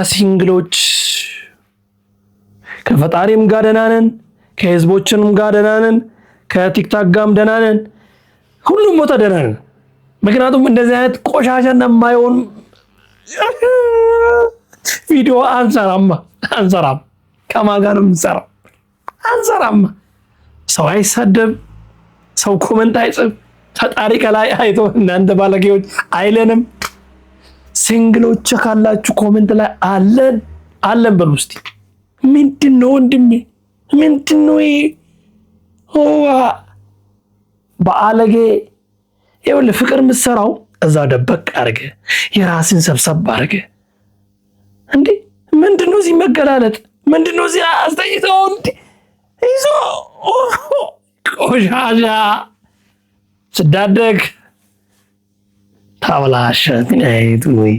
ሲንግሎች ከፈጣሪም ጋር ደህና ነን፣ ከህዝቦችንም ጋር ደህና ነን፣ ከቲክታክ ጋርም ደህና ነን፣ ሁሉም ቦታ ደህና ነን። ምክንያቱም እንደዚህ አይነት ቆሻሻና የማይሆን ቪዲዮ አንሰራም። ከማን ጋር ነው የምንሰራው? አንሰራም። ሰው አይሳደብ፣ ሰው ኮመንት አይጽፍ፣ ፈጣሪ ከላይ አይቶ እናንተ ባለጌዎች አይለንም። ሲንግሎች ካላችሁ ኮመንት ላይ አለን በሉ እስቲ። ምንድነው ወንድሜ? ምንድነው ይሄ? በአለጌ ይኸውልህ ፍቅር የምትሰራው እዛ ደበቅ አድርገ የራስን ሰብሰብ አድርገ እንዴ። ምንድነው እዚህ መገላለጥ? ምንድነው እዚህ አስተኝተው እንዴ ይዞ ቆሻሻ ስዳደግ ታብላሽ አይቱ ወይ